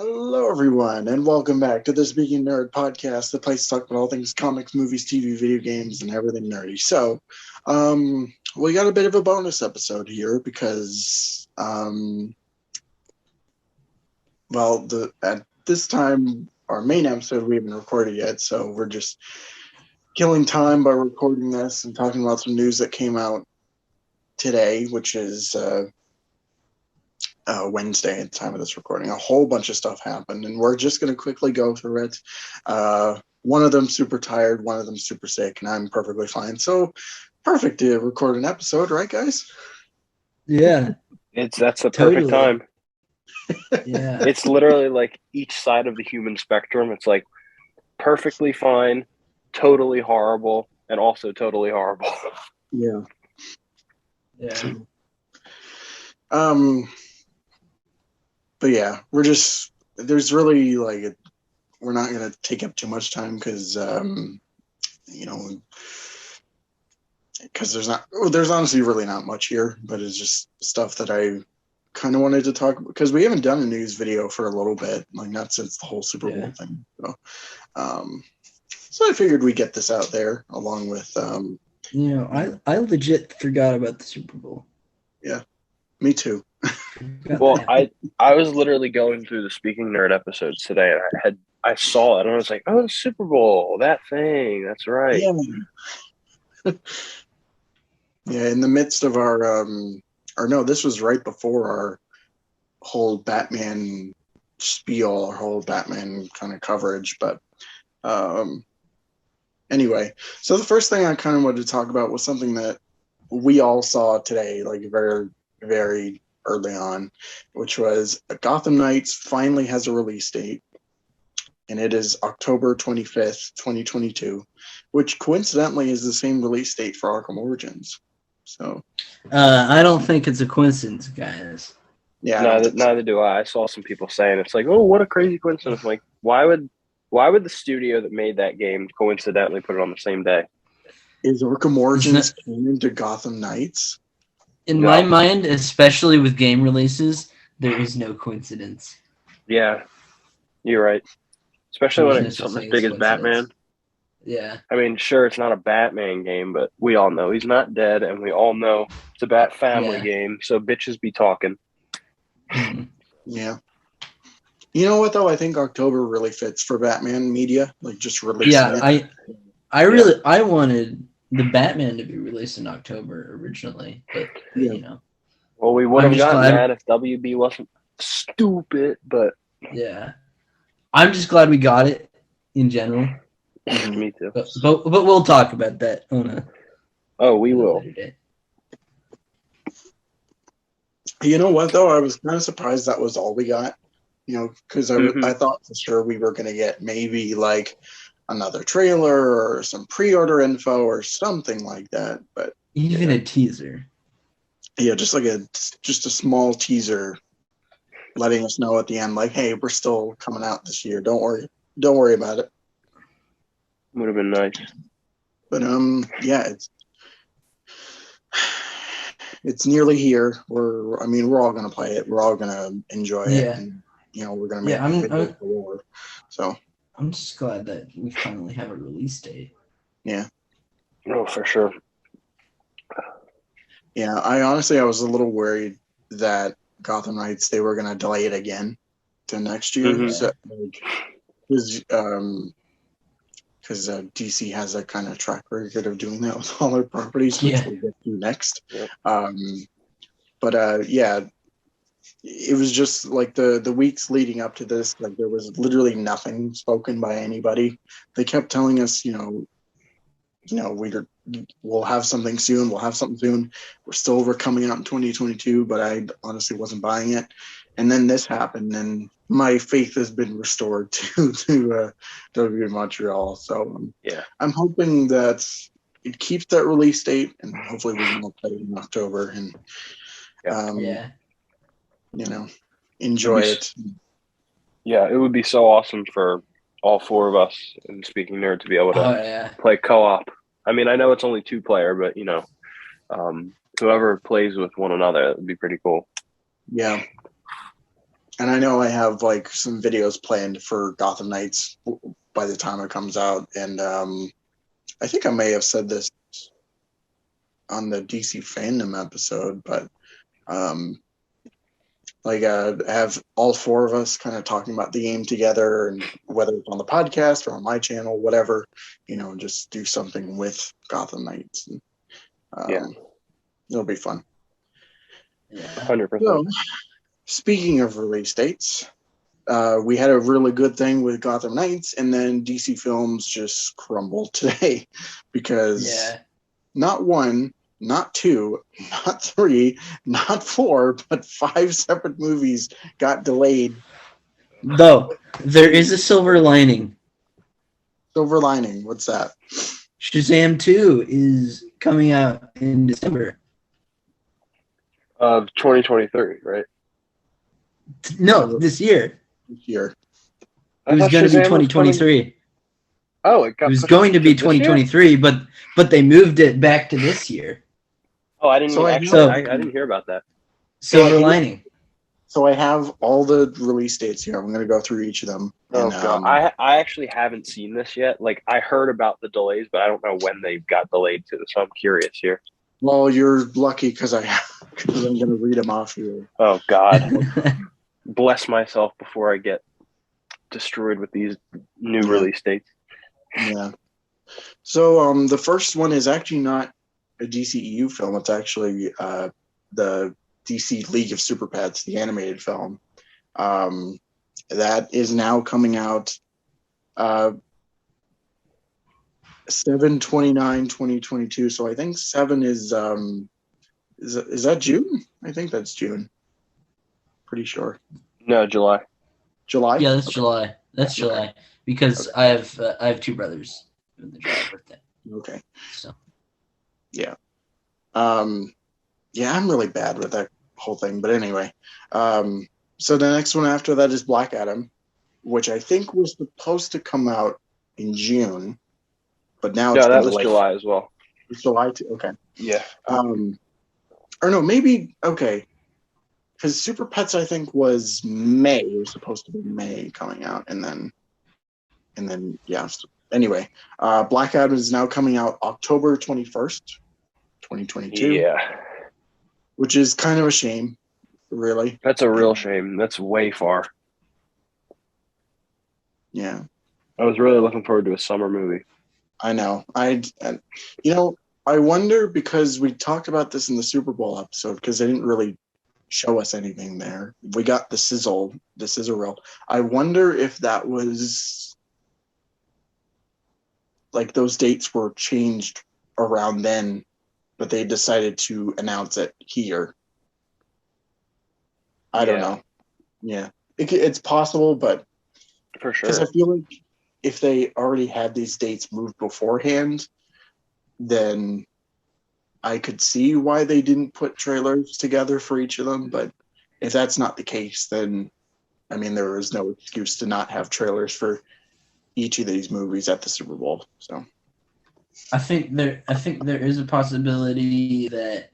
Hello, everyone, and welcome back to the Speaking Nerd podcast, the place to talk about all things comics, movies, TV, video games, and everything nerdy. So, we got a bit of a bonus episode here because, at this time, our main episode we haven't recorded yet, so we're just killing time by recording this and talking about some news that came out today, which is Wednesday at the time of this recording. A whole bunch of stuff happened, and we're just going to quickly go through it. One of them super tired, one of them super sick, and I'm perfectly fine. So perfect to record an episode, right, guys? Yeah, That's the perfect time. Yeah, It's literally like each side of the human spectrum. It's like perfectly fine, totally horrible, and also totally horrible. Yeah. yeah. But yeah, there's really we're not going to take up too much time because, because there's honestly really not much here, but it's just stuff that I kind of wanted to talk about because we haven't done a news video for a little bit, like not since the whole Super Bowl thing. So I figured we'd get this out there along with, I legit forgot about the Super Bowl. Yeah, me too. Well, I was literally going through the Speaking Nerd episodes today, and I saw it, and I was like, "Oh, the Super Bowl, that thing, that's right." Yeah. Yeah, in the midst of this was right before our whole Batman spiel, our whole Batman kind of coverage. But anyway, so the first thing I kind of wanted to talk about was something that we all saw today, like very, very early on, which was Gotham Knights finally has a release date, and it is October 25th, 2022, which coincidentally is the same release date for Arkham Origins. So, I don't think it's a coincidence, guys. Yeah, neither do I. I saw some people saying it's like, "Oh, what a crazy coincidence!" Like, why would the studio that made that game coincidentally put it on the same day? Is Arkham Origins canon to Gotham Knights? In my mind, especially with game releases, there is no coincidence. Yeah, you're right. Especially when it's something as big as Batman. Yeah. I mean, sure, it's not a Batman game, but we all know he's not dead, and we all know it's a Bat family game, so bitches be talking. Yeah. You know what, though? I think October really fits for Batman media, like just releasing it. I wanted the Batman to be released in October originally, but you know. Well, we would have gotten that if WB wasn't stupid, but yeah. I'm just glad we got it in general. Me too. But we'll talk about that on we will. You know what, though? I was kind of surprised that was all we got. You know, because I thought for sure we were going to get maybe like another trailer or some pre-order info or something like that. But even a teaser. Yeah, just a small teaser, letting us know at the end, like, hey, we're still coming out this year. Don't worry about it. Would have been nice. But yeah, it's nearly here. We're all gonna play it. We're all gonna enjoy it. And, we're gonna make it for war. So I'm just glad that we finally have a release date. Yeah. Oh, for sure. Yeah, I was a little worried that Gotham Knights, they were gonna delay it again to next year. So, because DC has a kind of track record of doing that with all their properties, which we'll get to next. Yeah. It was just like the weeks leading up to this, like there was literally nothing spoken by anybody. They kept telling us, we'll have something soon. We're coming out in 2022, but I honestly wasn't buying it. And then this happened, and my faith has been restored to WB Montreal. So I'm hoping that it keeps that release date, and hopefully we can play it in October and enjoy it. Yeah, it would be so awesome for all four of us in Speaking Nerd to be able to play co-op. I mean, I know it's only 2-player, but whoever plays with one another, that would be pretty cool. Yeah. And I know I have like some videos planned for Gotham Knights by the time it comes out, and I think I may have said this on the DC fandom episode, but have all four of us kind of talking about the game together, and whether it's on the podcast or on my channel, whatever, just do something with Gotham Knights. And, it'll be fun. Yeah, 100%. So, speaking of release dates, we had a really good thing with Gotham Knights, and then DC Films just crumbled today because not one, not two, not three, not four, but 5 separate movies got delayed. Though, there is a silver lining. Silver lining, what's that? Shazam 2 is coming out in December. Of 2023, right? No, this year. This year. It was going to be 2023. Oh, it was going to be 2023, but they moved it back to this year. Oh, I didn't I didn't hear about that. Silver lining. So I have all the release dates here. I'm going to go through each of them. Oh, God. I actually haven't seen this yet. Like, I heard about the delays, but I don't know when they got delayed to, so I'm curious here. Well, you're lucky because I'm going to read them off here. Oh, God. Bless myself before I get destroyed with these new release dates. Yeah. So the first one is actually not a DCEU film. It's actually the DC League of Super Pets, the animated film. That is now coming out 7/29/2022. So I think 7 is that June? I think that's June. Pretty sure. No, July. July? Yeah, that's July. That's July because I have 2 brothers with the July birthday. Okay. So. Yeah. Yeah, I'm really bad with that whole thing, but anyway. So the next one after that is Black Adam, which I think was supposed to come out in June, but now it's that was July as well. It's July too. Okay. Yeah. Or no, maybe okay. Because Super Pets, I think, was May. It was supposed to be May coming out, and then yeah. So anyway, Black Adam is now coming out October 21st, 2022. Yeah. Which is kind of a shame, really. That's a real shame. That's way far. Yeah. I was really looking forward to a summer movie. I know. I wonder, because we talked about this in the Super Bowl episode, because they didn't really show us anything there. We got the sizzle reel. I wonder if that was like those dates were changed around then, but they decided to announce it here. I don't know. Yeah, it's possible, but for sure. Because I feel like if they already had these dates moved beforehand, then I could see why they didn't put trailers together for each of them. But if that's not the case, then I mean, there is no excuse to not have trailers for each of these movies at the Super Bowl. So I think there is a possibility that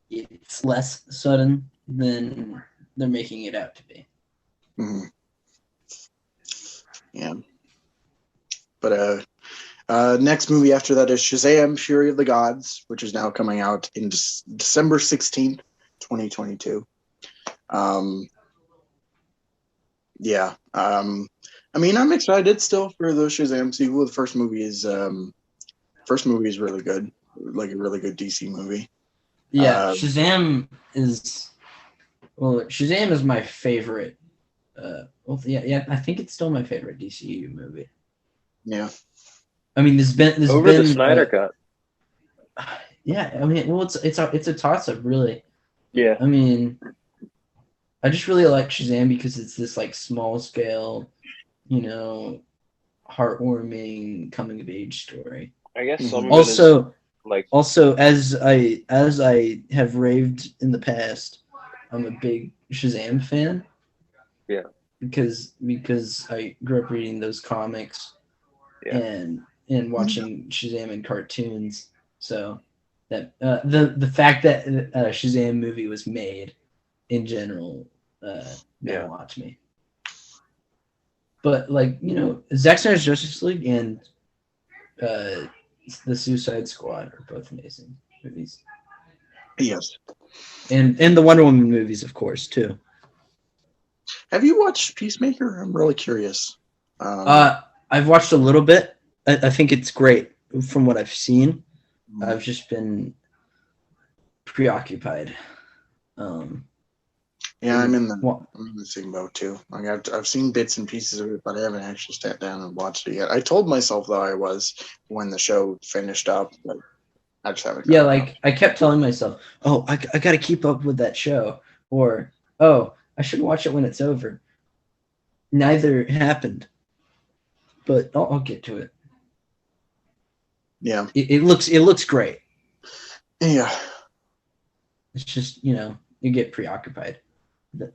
it's less sudden than they're making it out to be. Mm-hmm. Yeah. But next movie after that is Shazam! Fury of the Gods, which is now coming out in December 16th, 2022. Yeah. I mean, I'm excited still for the Shazam sequel. The first movie is really good, like a really good DC movie. Yeah, Shazam is my favorite. I think it's still my favorite DCEU movie. Yeah. I mean, there's been the Snyder Cut. Yeah, I mean, well, it's a toss up, really. Yeah. I mean, I just really like Shazam because it's this like small scale, heartwarming coming of age story. I guess some also as I have raved in the past, I'm a big Shazam fan. Yeah. Because I grew up reading those comics and watching Shazam in cartoons. So that the fact that a Shazam movie was made in general don't watch me. But like, Zack Snyder's Justice League and the Suicide Squad are both amazing movies. Yes. And the Wonder Woman movies, of course, too. Have you watched Peacemaker? I'm really curious. I've watched a little bit. I think it's great from what I've seen. I've just been preoccupied. Yeah, I'm in the same boat too. Like I've seen bits and pieces of it, but I haven't actually sat down and watched it yet. I told myself that I was when the show finished up, but I just haven't. Yeah, like I kept telling myself, "Oh, I got to keep up with that show," or "Oh, I should watch it when it's over." Neither happened, but I'll get to it. Yeah, it looks great. Yeah, it's just you get preoccupied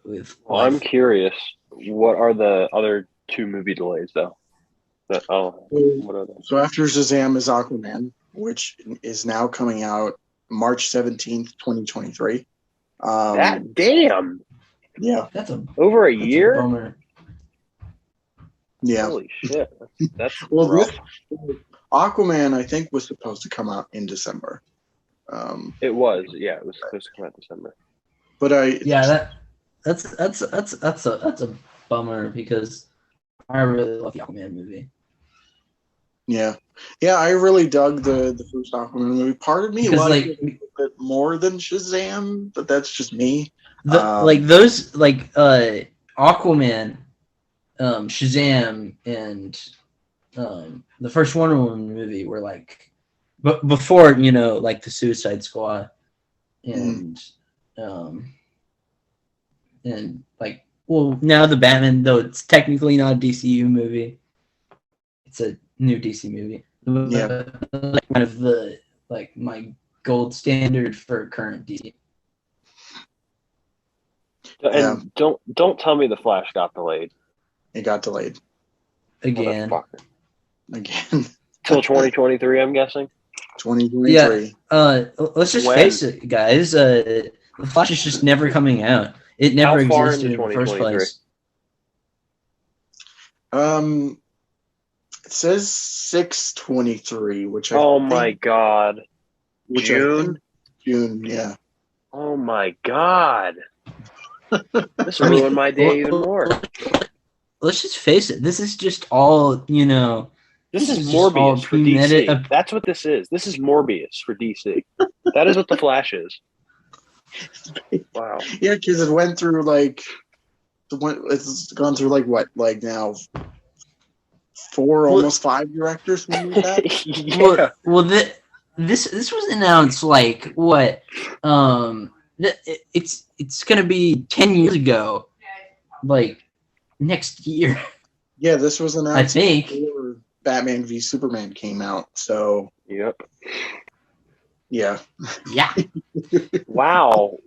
with. Well, I'm curious. What are the other 2 movie delays though? What are they? So after Shazam is Aquaman, which is now coming out March 17th, 2023. That damn. Yeah, that's over a year. A bummer. Yeah. Holy shit. That's well, rough. Aquaman, I think, was supposed to come out in December. It was supposed to come out December. But that's a bummer because I really love the Aquaman movie. Yeah, I really dug the first Aquaman movie. Part of me liked it a little bit more than Shazam, but that's just me. Aquaman, Shazam, and the first Wonder Woman movie were like, but before like the Suicide Squad, and like, well, now the Batman, though it's technically not a DCU movie, it's a new DC movie. Yeah, kind of my gold standard for current DC. And don't tell me the Flash got delayed. It got delayed again. Till 2023, I'm guessing. 2023. Yeah. Let's just face it, guys. The Flash is just never coming out. It never existed in the first place. It says 6/23, which my god. June, yeah. Oh my god. This ruined my day even more. Let's just face it. This is just all, This is Morbius for DC. That's what this is. This is Morbius for DC. That is what the Flash is. Wow. Yeah, because it went through it's gone through now 4, almost 5 directors. Yeah. Well, this was announced it's gonna be 10 years ago, next year. Yeah, this was announced. I think before Batman v Superman came out. So. Yep. Yeah.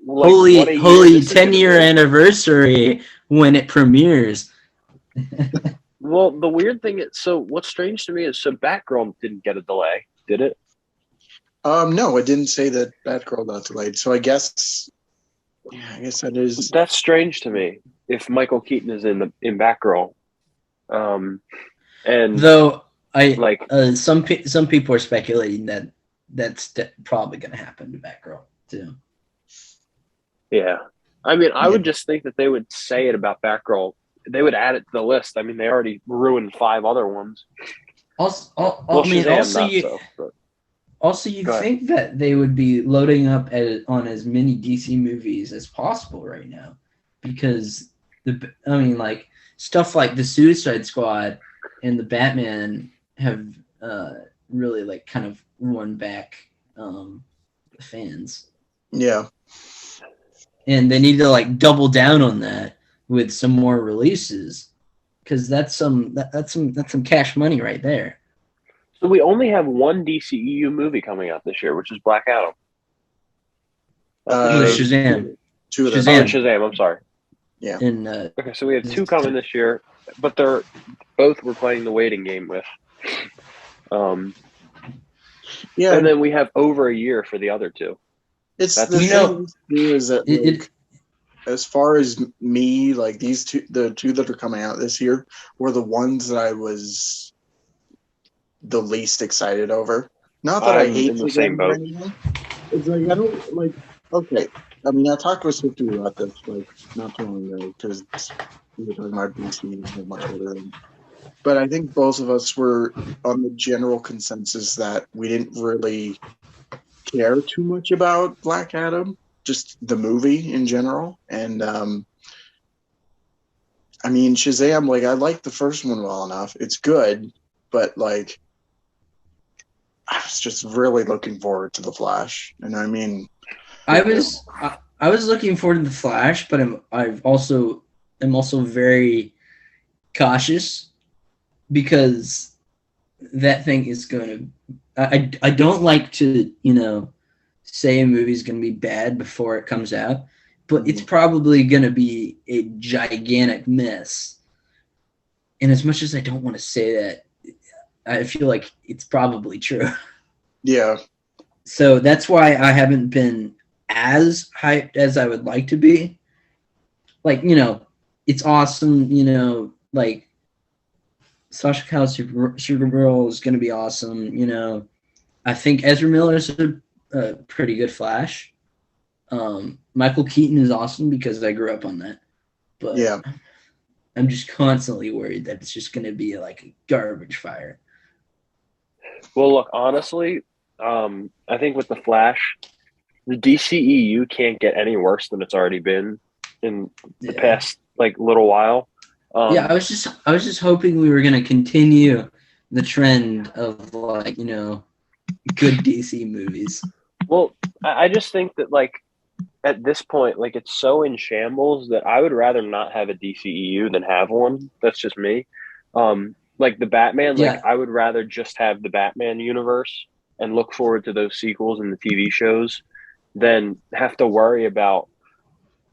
Holy 10-year anniversary when it premieres. Well, the weird thing is, so what's strange to me is, Batgirl didn't get a delay, did it? No, it didn't say that Batgirl got delayed. So I guess that is. That's strange to me. If Michael Keaton is in Batgirl, and though some people are speculating that that's probably going to happen to Batgirl too. Yeah, I mean, I would just think that they would say it about Batgirl. They would add it to the list. I mean, they already ruined 5 other ones. Also, you'd think that they would be loading up on as many DC movies as possible right now, because stuff like the Suicide Squad and the Batman have really kind of won back the fans. Yeah, and they need to double down on that with some more releases, because that's some cash money right there. So we only have one DCEU movie coming out this year, which is Black Adam. Shazam. Shazam. I'm sorry. Yeah. Okay, so we have 2 coming this year, but they're both we're playing the waiting game with. Yeah, and then we have over a year for the other 2. It's the thing is that as far as me, like the two that are coming out this year were the ones that I was the least excited over. Not that I I'm hate in the same them or boat. anything. It's like I don't like. Okay, I mean, I talked with Swfte about this like not too long ago because we were talking about DC so much better. But I think both of us were on the general consensus that we didn't really care too much about Black Adam, just the movie in general. And I mean, Shazam, like I like the first one well enough. It's good, but like I was just really looking forward to the Flash. And I mean, I was looking forward to the Flash, but I'm also very cautious because that thing is going to. I don't like to say a movie's going to be bad before it comes out, but it's probably going to be a gigantic mess. And as much as I don't want to say that, I feel like it's probably true. Yeah. So that's why I haven't been as hyped as I would like to be. Like, it's awesome, like Sasha Cal's Supergirl is going to be awesome, I think Ezra Miller is a pretty good Flash. Michael Keaton is awesome because I grew up on that. But yeah. I'm just constantly worried that it's just going to be like a garbage fire. Well, look, honestly, I think with the Flash, the DCEU can't get any worse than it's already been in the past little while. I was just hoping we were going to continue the trend of good DC movies. Well, I just think that at this point, it's so in shambles that I would rather not have a DCEU than have one. That's just me. The Batman, I would rather just have the Batman universe and look forward to those sequels and the TV shows than have to worry about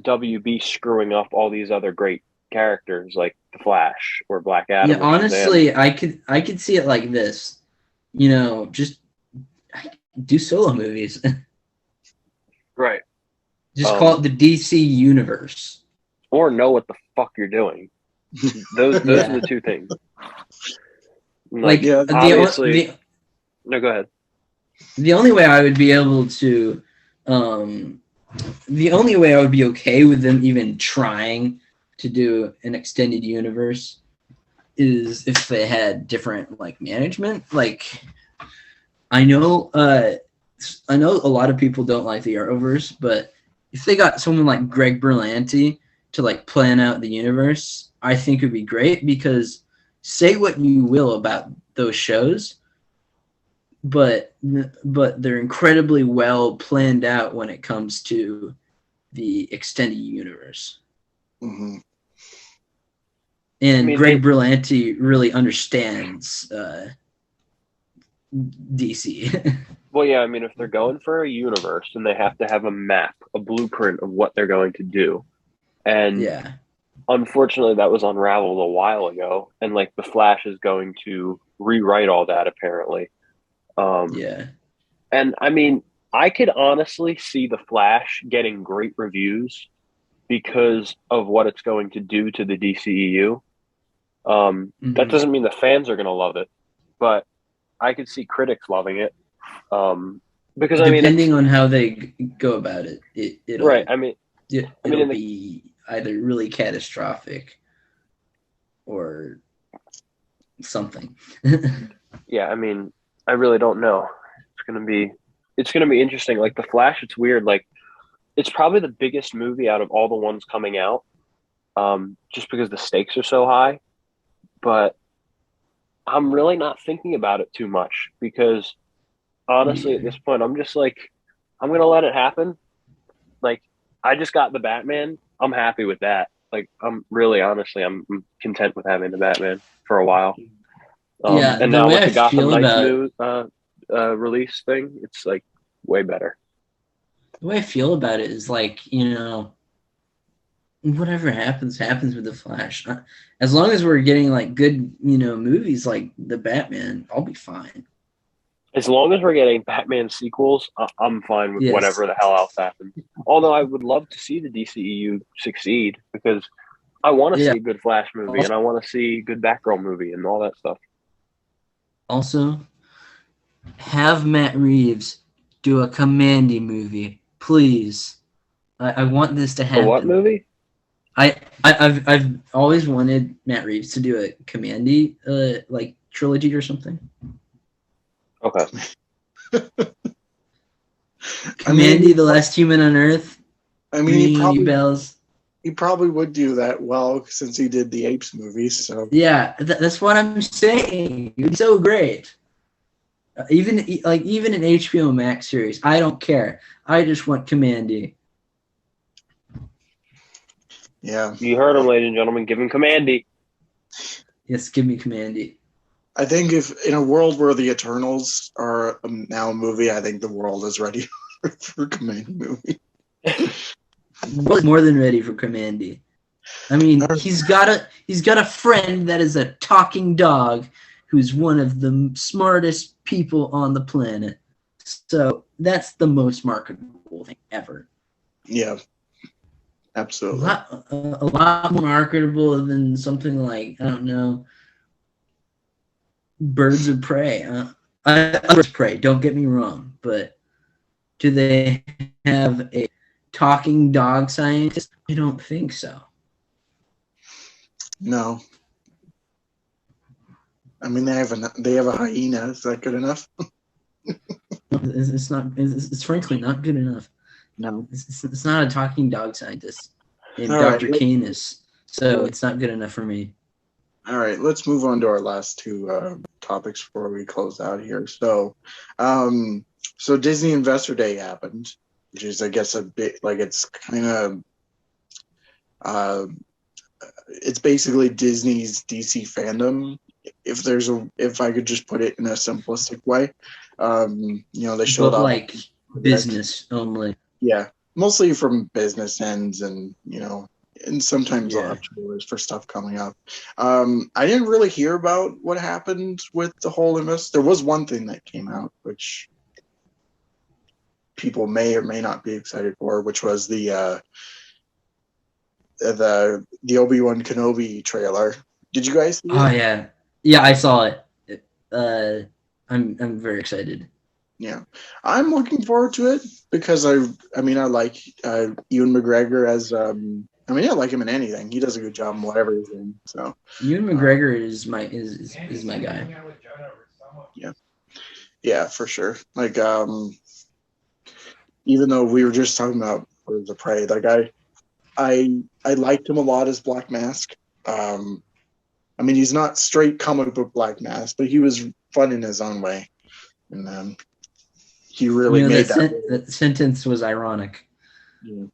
WB screwing up all these other great characters like the Flash or Black Adam. Yeah, honestly, I could see it like this. Just do solo movies. Right. Just call it the DC universe. Or know what the fuck you're doing. Those are the two things. Obviously. No, go ahead. The only way I would be able to, the only way I would be okay with them even trying to do an extended universe is if they had different management. I know a lot of people don't like the Arrowverse, but if they got someone like Greg Berlanti to plan out the universe, I think it would be great because say what you will about those shows, but they're incredibly well planned out when it comes to the extended universe. Mm-hmm. And Greg Berlanti really understands DC. Well, yeah, if they're going for a universe, then they have to have a map, a blueprint of what they're going to do. And unfortunately, that was unraveled a while ago. And the Flash is going to rewrite all that apparently. And I could honestly see the Flash getting great reviews because of what it's going to do to the DCEU. That doesn't mean the fans are going to love it, but I could see critics loving it. Because depending on how they go about it, it'll right. It'll be either really catastrophic or something. Yeah, I really don't know. It's gonna be interesting. The Flash, it's weird. It's probably the biggest movie out of all the ones coming out, just because the stakes are so high. But I'm really not thinking about it too much because honestly, at this point, I'm just I'm going to let it happen. I just got the Batman. I'm happy with that. I'm really, honestly, I'm content with having the Batman for a while. And now with the Gotham Knights new release thing, it's way better. The way I feel about it is whatever happens with the Flash. As long as we're getting good, movies like the Batman, I'll be fine. As long as we're getting Batman sequels, I'm fine with Yes. whatever the hell else happens. Although I would love to see the DCEU succeed because I want to see a good Flash movie and I want to see a good Batgirl movie and all that stuff. Also, have Matt Reeves do a Commandy movie, please. I want this to happen. A what movie? I've always wanted Matt Reeves to do a Commandy like trilogy or something. Okay. Commandy, the last human on Earth. I mean, Bells. He probably would do that well since he did the Apes movies. So yeah, that's what I'm saying. He's so great. Even an HBO Max series, I don't care. I just want Commandy. Yeah, you heard him, ladies and gentlemen. Give him Commandy. Yes, give me Commandy. I think if in a world where the Eternals are now a movie, I think the world is ready for a Commandy movie. More than ready for Commandy. I mean, he's got a friend that is a talking dog who's one of the smartest people on the planet. So that's the most marketable thing ever. Yeah, absolutely. A lot more marketable than something like, I don't know, Birds of Prey. Birds of Prey, don't get me wrong, but do they have a talking dog scientist? I don't think so. No. I mean, they have a hyena. Is that good enough? It's not. It's frankly not good enough. No. It's not a talking dog scientist named All Dr. right. Canis, so it's not good enough for me. All right, let's move on to our last two topics before we close out here. So, so Disney Investor Day happened, which is, I guess, a bit like it's kind of, it's basically Disney's DC fandom. If I could just put it in a simplistic way, they showed up like business only. Yeah, mostly from business ends, and and sometimes trailers for stuff coming up. I didn't really hear about what happened with the whole invest. There was one thing that came out, which people may or may not be excited for, which was the Obi Wan Kenobi trailer. Did you guys see it? Oh yeah, I saw it. I'm very excited. Yeah, I'm looking forward to it because I like Ewan McGregor as I like him in anything. He does a good job in whatever he's in. So Ewan McGregor is my guy. Yeah, for sure. Like even though we were just talking about Birds of Prey, like I liked him a lot as Black Mask. He's not straight comic book Black Mask, but he was fun in his own way, and he really made that. That sentence was ironic. Yeah.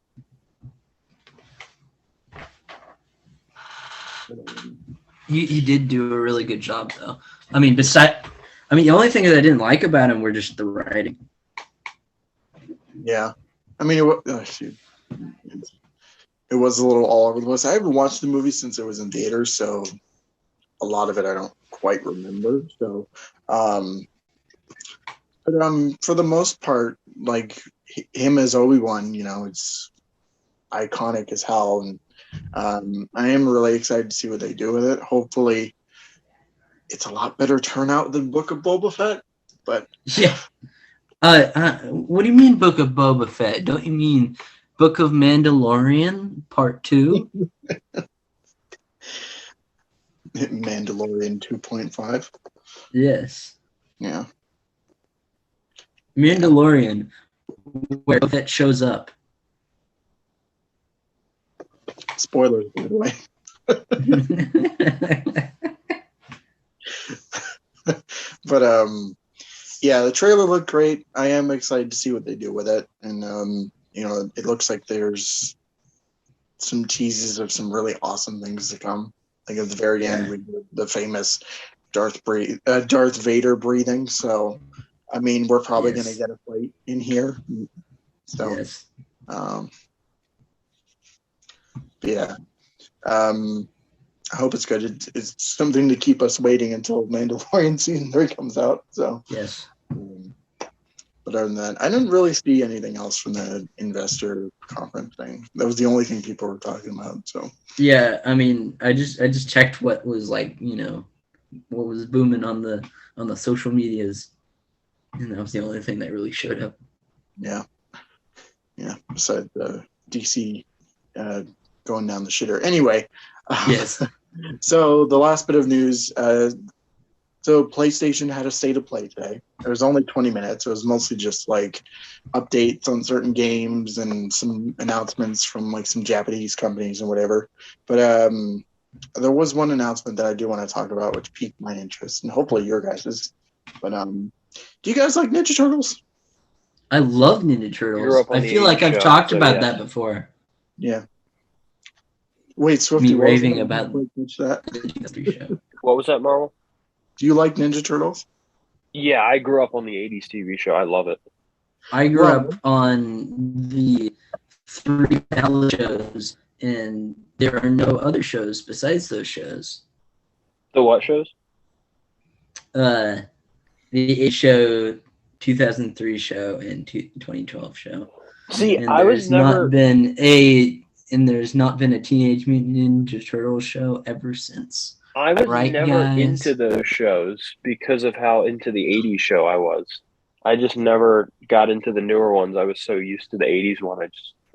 He did do a really good job, though. The only thing that I didn't like about him were just the writing. Yeah, it was a little all over the place. I haven't watched the movie since it was in theaters, so a lot of it I don't quite remember. So, but for the most part, like him as Obi-Wan, it's iconic as hell, and I am really excited to see what they do with it. Hopefully, it's a lot better turnout than Book of Boba Fett. But yeah, what do you mean Book of Boba Fett? Don't you mean Book of Mandalorian Part 2? Mandalorian 2.5. Yes. Yeah. Mandalorian, where Boba Fett shows up. Spoilers, by the way. But the trailer looked great. I am excited to see what they do with it, and it looks like there's some teases of some really awesome things to come. Like at the very end, we did the famous Darth Vader breathing. So, we're probably going to get a fight in here. So, I hope it's good. It's something to keep us waiting until Mandalorian season 3 comes out. So yes. But other than that, I didn't really see anything else from the investor conference thing. That was the only thing people were talking about. So Yeah, I mean, I just checked what was like, what was booming on the social medias, and that was the only thing that really showed up. yeah. Besides DC going down the shitter. Anyway, Yes. So the last bit of news. So PlayStation had a state of play today. It was only 20 minutes. It was mostly just like updates on certain games and some announcements from like some Japanese companies and whatever. But there was one announcement that I do want to talk about, which piqued my interest, and hopefully your guys's. But do you guys like Ninja Turtles? I love Ninja Turtles. I feel like I've talked about that before. Yeah. Wait, Swfte, me raving about that. The show. What was that, Marvel? Do you like Ninja Turtles? Yeah, I grew up on the 80s TV show. I love it. I grew up on the 3 shows, and there are no other shows besides those shows. The what shows? The 8 show, 2003 show, and 2012 show. See, and I was never there's not been a Teenage Mutant Ninja Turtles show ever since. I was Right, never guys? into those shows because of how into the 80s show I was. I just never got into the newer ones. I was so used to the 80s one.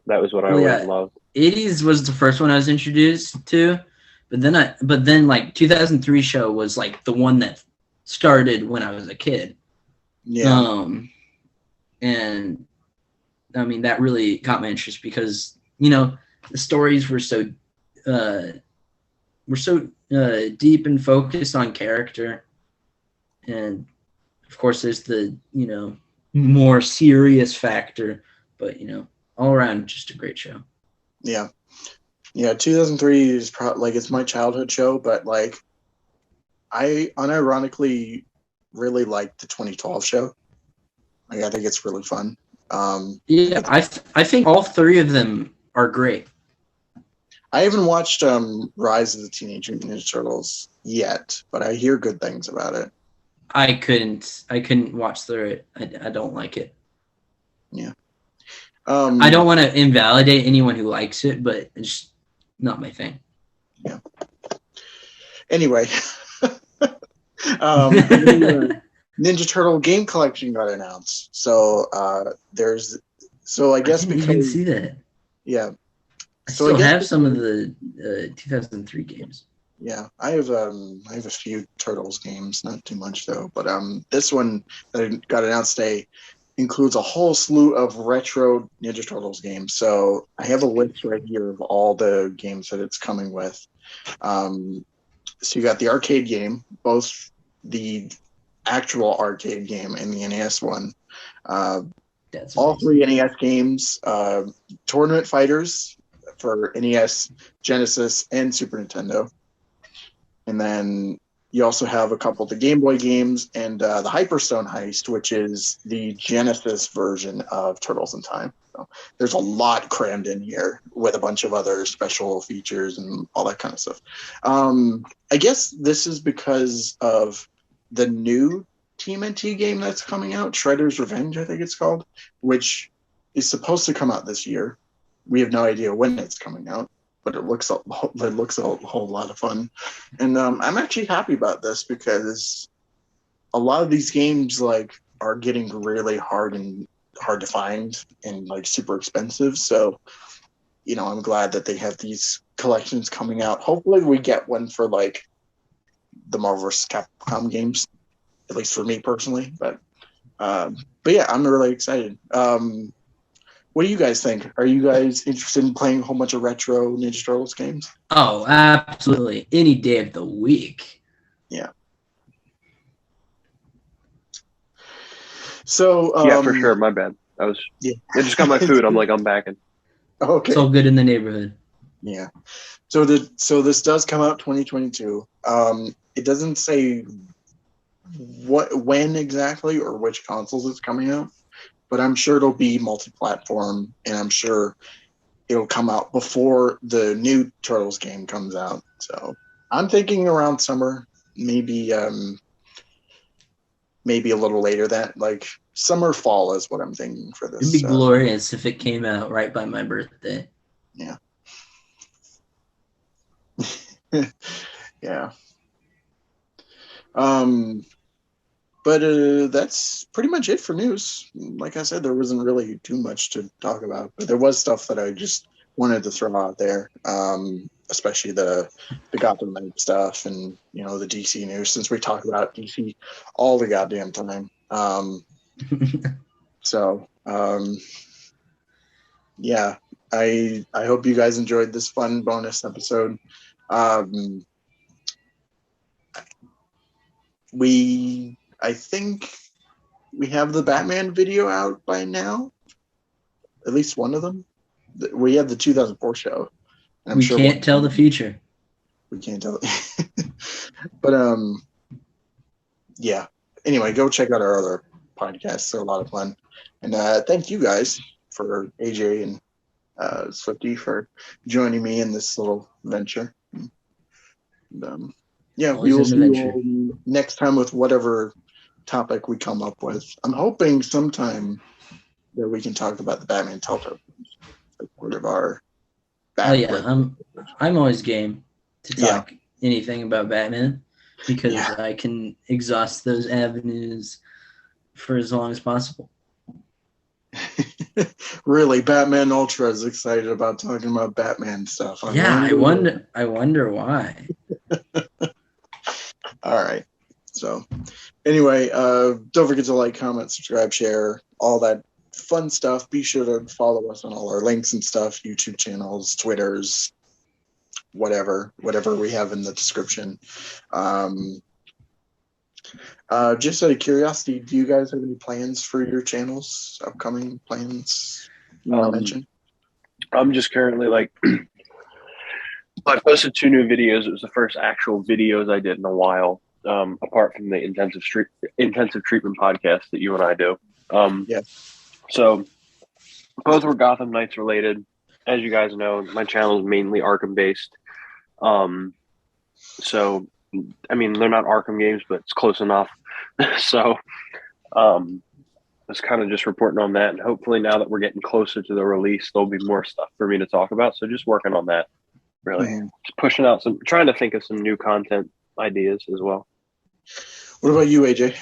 That was what I always loved. 80s was the first one I was introduced to, but then like 2003 show was like the one that started when I was a kid. Yeah. And I mean that really caught my interest because the stories were so deep and focused on character, and of course there's the more serious factor, but all around just a great show. Yeah 2003 is probably like it's my childhood show, but like I unironically really like the 2012 show. Like I think it's really fun. I think all 3 of them are great. I haven't watched Rise of the Teenage Mutant Ninja Turtles yet, but I hear good things about it. I couldn't watch through it. I don't like it. Yeah. I don't want to invalidate anyone who likes it, but it's not my thing. Yeah. Anyway, Ninja Turtle game collection got announced. So I guess I didn't see that. Yeah. I still have some of the 2003 games. Yeah, I have a few Turtles games, not too much though. But this one that got announced today includes a whole slew of retro Ninja Turtles games. So I have a list right here of all the games that it's coming with. So you got the arcade game, both the actual arcade game and the NES one. That's all amazing. 3 NES games, Tournament Fighters for NES, Genesis, and Super Nintendo. And then you also have a couple of the Game Boy games and the Hyperstone Heist, which is the Genesis version of Turtles in Time. So there's a lot crammed in here with a bunch of other special features and all that kind of stuff. I guess this is because of the new TMNT game that's coming out, Shredder's Revenge, I think it's called, which is supposed to come out this year. We have no idea when it's coming out, but it looks a whole lot of fun. And I'm actually happy about this because a lot of these games like are getting really hard to find and like super expensive. So, I'm glad that they have these collections coming out. Hopefully we get one for like the Marvel vs. Capcom games, at least for me personally. But yeah, I'm really excited. What do you guys think? Are you guys interested in playing a whole bunch of retro Ninja Turtles games? Oh, absolutely. Any day of the week. Yeah. So yeah, for sure. My bad. I just got my food. I'm backing. Okay. It's all good in the neighborhood. Yeah. So this does come out 2022. It doesn't say when exactly or which consoles it's coming out, but I'm sure it'll be multi-platform, and I'm sure it'll come out before the new Turtles game comes out. So I'm thinking around summer, maybe maybe a little later, that like summer, fall is what I'm thinking for this. It'd be glorious if it came out right by my birthday. Yeah. Yeah. But that's pretty much it for news. Like I said, there wasn't really too much to talk about, but there was stuff that I just wanted to throw out there, especially the Gotham Knights stuff and, you know, the DC news, since we talk about DC all the goddamn time. Yeah, I hope you guys enjoyed this fun bonus episode. I think we have the Batman video out by now. At least one of them. We have the 2004 show. And we can't tell the future. We can't tell. But yeah. Anyway, go check out our other podcasts. They're a lot of fun. And thank you guys for AJ and Swfte for joining me in this little venture. And, yeah, we will see you all next time with whatever topic we come up with. I'm hoping sometime that we can talk about the Batman Telltale. Like part of our I'm always game to talk anything about Batman because I can exhaust those avenues for as long as possible. Really, Batman Ultra is excited about talking about Batman stuff. I wonder why. All right. So anyway, don't forget to like, comment, subscribe, share, all that fun stuff. Be sure to follow us on all our links and stuff, YouTube channels, Twitters, whatever we have in the description. Just out of curiosity, do you guys have any plans for your channels? Upcoming plans you want to mention? I'm just currently I posted 2 new videos. It was the first actual videos I did in a while, apart from the intensive treatment podcast that you and I do. So both were Gotham Knights related. As you guys know, my channel is mainly Arkham based. So, I mean, they're not Arkham games, but it's close enough. So, I was kind of just reporting on that. And hopefully now that we're getting closer to the release, there'll be more stuff for me to talk about. So just working on that, really. Just pushing out trying to think of some new content ideas as well. What about you, AJ?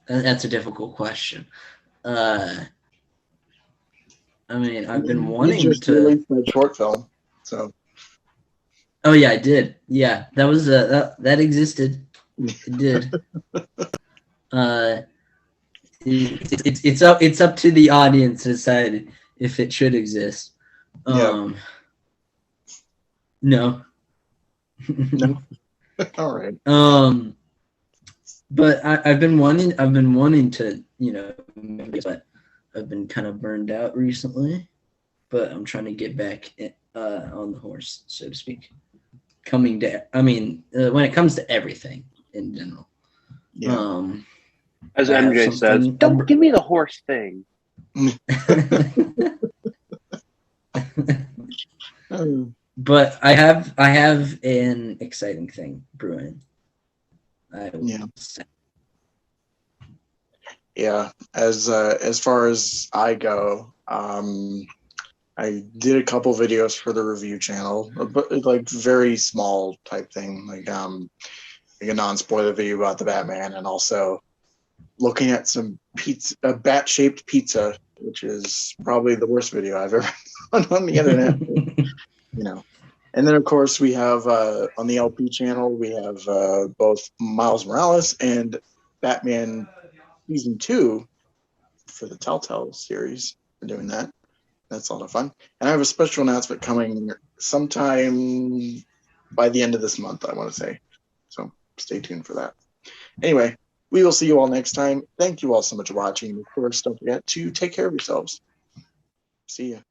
That's a difficult question. I mean, I've been wanting to release my short film. So. Oh yeah, I did. Yeah, that was that existed. It did. It's up to the audience to decide if it should exist. No. No. All right. But I've been wanting to, but I've been kind of burned out recently. But I'm trying to get back on the horse, so to speak. When it comes to everything in general. Yeah. As MJ says, don't give me the horse thing. But I have an exciting thing brewing. Yeah. As far as I go, I did a couple videos for the review channel, but like very small type thing, like a non-spoiler video about the Batman, and also looking at some pizza, a bat-shaped pizza, which is probably the worst video I've ever done on the internet. And then of course we have on the LP channel we have both Miles Morales and Batman Season 2 for the Telltale series. We're doing that. That's a lot of fun. And I have a special announcement coming sometime by the end of this month, I want to say. So stay tuned for that. Anyway, we will see you all next time. Thank you all so much for watching. Of course, don't forget to take care of yourselves. See ya.